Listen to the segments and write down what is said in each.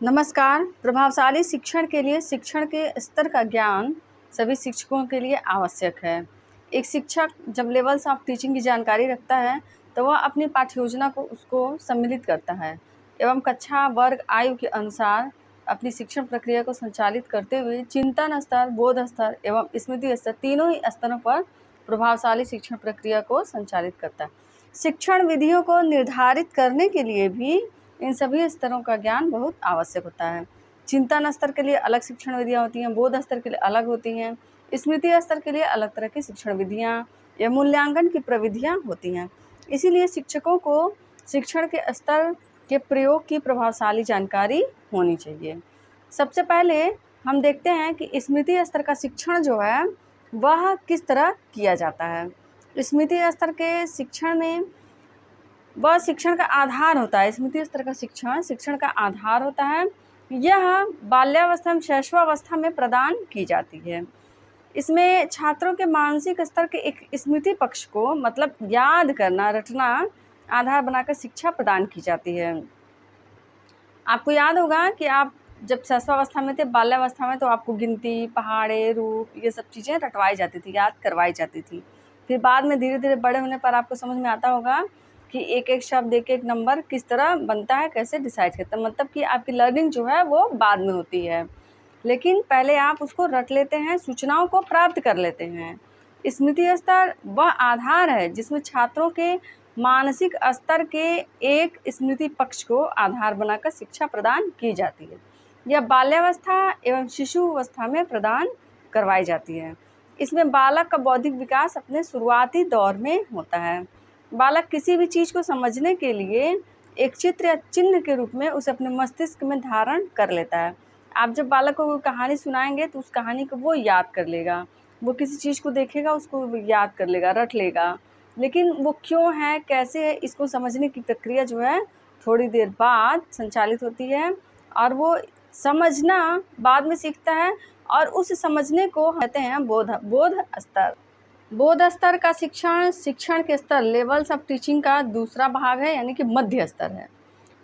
नमस्कार। प्रभावशाली शिक्षण के लिए शिक्षण के स्तर का ज्ञान सभी शिक्षकों के लिए आवश्यक है। एक शिक्षक जब लेवल्स ऑफ टीचिंग की जानकारी रखता है तो वह अपनी पाठ्य योजना को उसको सम्मिलित करता है एवं कक्षा वर्ग आयु के अनुसार अपनी शिक्षण प्रक्रिया को संचालित करते हुए चिंतन स्तर, बोध स्तर एवं स्मृति स्तर तीनों ही स्तरों पर प्रभावशाली शिक्षण प्रक्रिया को संचालित करता है। शिक्षण विधियों को निर्धारित करने के लिए भी इन सभी स्तरों का ज्ञान बहुत आवश्यक होता है। चिंतन स्तर के लिए अलग शिक्षण विधियाँ होती हैं, बोध स्तर के लिए अलग होती हैं, स्मृति स्तर के लिए अलग तरह की शिक्षण विधियाँ या मूल्यांकन की प्रविधियाँ होती हैं। इसीलिए शिक्षकों को शिक्षण के स्तर के प्रयोग की प्रभावशाली जानकारी होनी चाहिए। सबसे पहले हम देखते हैं कि स्मृति स्तर का शिक्षण जो है वह किस तरह किया जाता है। स्मृति स्तर के शिक्षण में वह शिक्षण का आधार होता है। स्मृति स्तर का शिक्षण का आधार होता है। यह बाल्यावस्था में शैशवावस्था में प्रदान की जाती है। इसमें छात्रों के मानसिक स्तर के एक स्मृति पक्ष को मतलब याद करना, रटना आधार बनाकर शिक्षा प्रदान की जाती है। आपको याद होगा कि आप जब शैशवावस्था में थे, बाल्यावस्था में, तो आपको गिनती, पहाड़े, रूप ये सब चीज़ें रटवाई जाती थी, याद करवाई जाती थी। फिर बाद में धीरे धीरे बड़े होने पर आपको समझ में आता होगा कि एक एक शब्द, एक एक नंबर किस तरह बनता है, कैसे डिसाइड करता है। मतलब कि आपकी लर्निंग जो है वो बाद में होती है, लेकिन पहले आप उसको रट लेते हैं, सूचनाओं को प्राप्त कर लेते हैं। स्मृति स्तर वह आधार है जिसमें छात्रों के मानसिक स्तर के एक स्मृति पक्ष को आधार बनाकर शिक्षा प्रदान की जाती है। यह बाल्यावस्था एवं शिशु अवस्था में प्रदान करवाई जाती है। इसमें बालक का बौद्धिक विकास अपने शुरुआती दौर में होता है। बालक किसी भी चीज़ को समझने के लिए एक चित्र या चिन्ह के रूप में उसे अपने मस्तिष्क में धारण कर लेता है। आप जब बालक को कहानी सुनाएंगे तो उस कहानी को वो याद कर लेगा, वो किसी चीज़ को देखेगा उसको याद कर लेगा, रट लेगा, लेकिन वो क्यों है, कैसे है, इसको समझने की प्रक्रिया जो है थोड़ी देर बाद संचालित होती है और वो समझना बाद में सीखता है और उस समझने को कहते हैं बोध स्तर। बोध स्तर का शिक्षण के स्तर लेवल्स ऑफ टीचिंग का दूसरा भाग है, यानी कि मध्य स्तर है।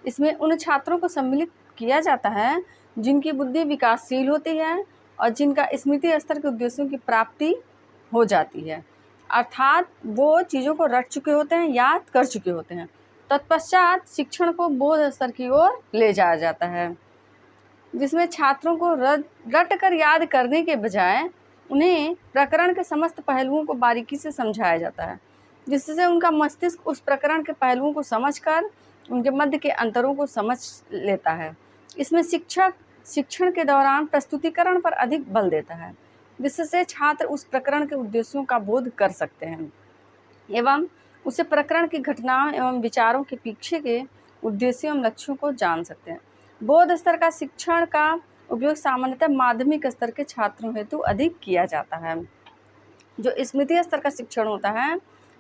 इसमें उन छात्रों को सम्मिलित किया जाता है जिनकी बुद्धि विकासशील होती है और जिनका स्मृति स्तर के उद्देश्यों की प्राप्ति हो जाती है, अर्थात वो चीज़ों को रट चुके होते हैं, याद कर चुके होते हैं। तत्पश्चात शिक्षण को बोध स्तर की ओर ले जाया जाता है, जिसमें छात्रों को रट कर याद करने के बजाय उन्हें प्रकरण के समस्त पहलुओं को बारीकी से समझाया जाता है, जिससे उनका मस्तिष्क उस प्रकरण के पहलुओं को समझकर उनके मध्य के अंतरों को समझ लेता है। इसमें शिक्षक शिक्षण के दौरान प्रस्तुतिकरण पर अधिक बल देता है, जिससे छात्र उस प्रकरण के उद्देश्यों का बोध कर सकते हैं एवं उसे प्रकरण की घटनाओं एवं विचारों के पीछे के उद्देश्यों एवं लक्ष्यों को जान सकते हैं। बोध स्तर का शिक्षण का उपयोग सामान्यतः माध्यमिक स्तर के छात्रों हेतु अधिक किया जाता है। जो स्मृति स्तर का शिक्षण होता है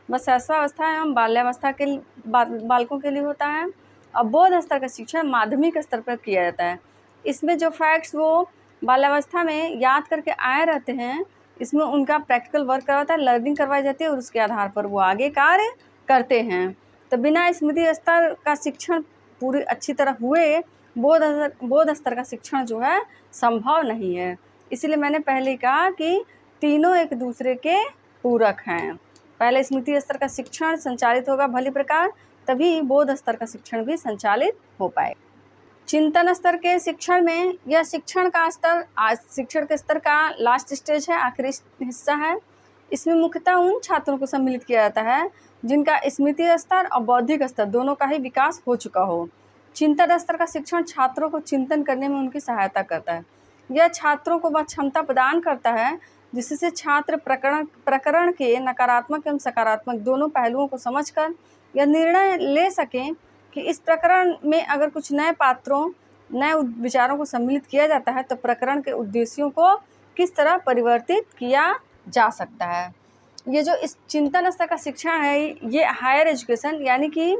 वह शैशवावस्था एवं बाल्यावस्था के बालकों के लिए होता है और बोध स्तर का शिक्षण माध्यमिक स्तर पर किया जाता है। इसमें जो फैक्ट्स वो बाल्यावस्था में याद करके आए रहते हैं, इसमें उनका प्रैक्टिकल वर्क करवाता है, लर्निंग करवाई जाती है और उसके आधार पर वो आगे कार्य करते हैं। तो बिना स्मृति स्तर का शिक्षण पूरी अच्छी तरह हुए बोध स्तर का शिक्षण जो है संभव नहीं है। इसलिए मैंने पहले कहा कि तीनों एक दूसरे के पूरक हैं। पहले स्मृति स्तर का शिक्षण संचालित होगा भली प्रकार, तभी बोध स्तर का शिक्षण भी संचालित हो पाए। चिंतन स्तर के शिक्षण में यह शिक्षण के स्तर का लास्ट स्टेज है, आखिरी हिस्सा है। इसमें मुख्यतः उन छात्रों को सम्मिलित किया जाता है जिनका स्मृति स्तर और बौद्धिक स्तर दोनों का ही विकास हो चुका हो। चिंतन स्तर का शिक्षण छात्रों को चिंतन करने में उनकी सहायता करता है। यह छात्रों को वह क्षमता प्रदान करता है जिससे छात्र प्रकरण के नकारात्मक एवं सकारात्मक दोनों पहलुओं को समझकर यह निर्णय ले सकें कि इस प्रकरण में अगर कुछ नए पात्रों, नए विचारों को सम्मिलित किया जाता है तो प्रकरण के उद्देश्यों को किस तरह परिवर्तित किया जा सकता है। ये जो इस चिंतन स्तर का शिक्षण है ये हायर एजुकेशन यानी कि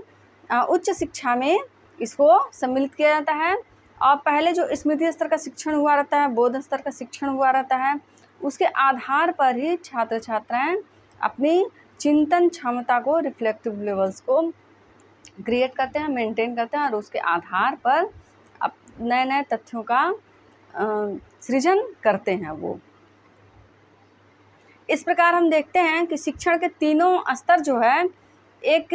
उच्च शिक्षा में इसको सम्मिलित किया जाता है और पहले जो स्मृति स्तर का शिक्षण हुआ रहता है, बोध स्तर का शिक्षण हुआ रहता है, उसके आधार पर ही छात्र छात्राएं अपनी चिंतन क्षमता को, रिफ्लेक्टिव लेवल्स को क्रिएट करते हैं, मेंटेन करते हैं और उसके आधार पर अब नए नए तथ्यों का सृजन करते हैं वो। इस प्रकार हम देखते हैं कि शिक्षण के तीनों स्तर जो है एक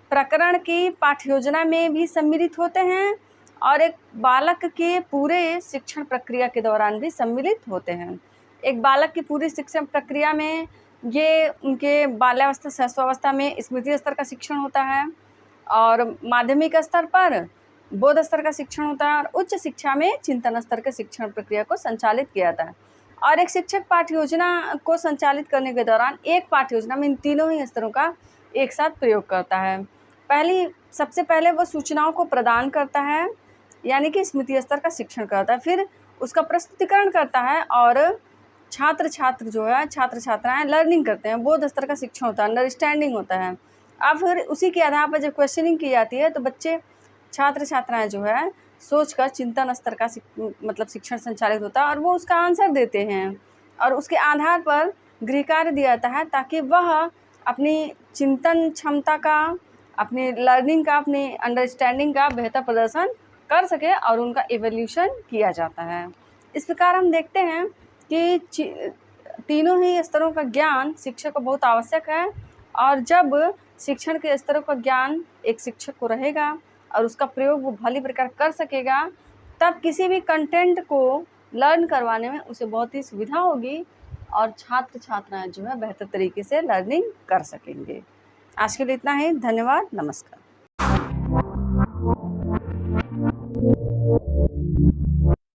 प्रकरण की पाठ्य योजना में भी सम्मिलित होते हैं और एक बालक के पूरे शिक्षण प्रक्रिया के दौरान भी सम्मिलित होते हैं। एक बालक की पूरी शिक्षण प्रक्रिया में ये उनके बाल्यावस्था शैशवावस्था में स्मृति स्तर का शिक्षण होता है और माध्यमिक स्तर पर बोध स्तर का शिक्षण होता है और उच्च शिक्षा में चिंतन स्तर के शिक्षण प्रक्रिया को संचालित किया जाता है। और एक शिक्षक पाठ्य योजना को संचालित करने के दौरान एक पाठ्य योजना में इन तीनों ही स्तरों का एक साथ प्रयोग करता है। सबसे पहले वो सूचनाओं को प्रदान करता है, यानी कि स्मृति स्तर का शिक्षण करता है, फिर उसका प्रस्तुतिकरण करता है और छात्र छात्राएं लर्निंग करते हैं, बोध स्तर का शिक्षण होता है, अंडरस्टैंडिंग होता है। अब फिर उसी के आधार पर जब क्वेश्चनिंग की जाती है तो छात्र छात्राएं जो है सोचकर चिंतन स्तर का मतलब शिक्षण संचालित होता है और वो उसका आंसर देते हैं और उसके आधार पर गृह कार्य दिया जाता है ताकि वह अपनी चिंतन क्षमता का, अपनी लर्निंग का, अपनी अंडरस्टैंडिंग का बेहतर प्रदर्शन कर सके और उनका इवैल्यूएशन किया जाता है। इस प्रकार हम देखते हैं कि तीनों ही स्तरों का ज्ञान शिक्षक को बहुत आवश्यक है और जब शिक्षण के स्तरों का ज्ञान एक शिक्षक को रहेगा और उसका प्रयोग वो भली प्रकार कर सकेगा, तब किसी भी कंटेंट को लर्न करवाने में उसे बहुत ही सुविधा होगी और छात्र छात्राएं जो है बेहतर तरीके से लर्निंग कर सकेंगे। आज के लिए इतना ही। धन्यवाद। नमस्कार।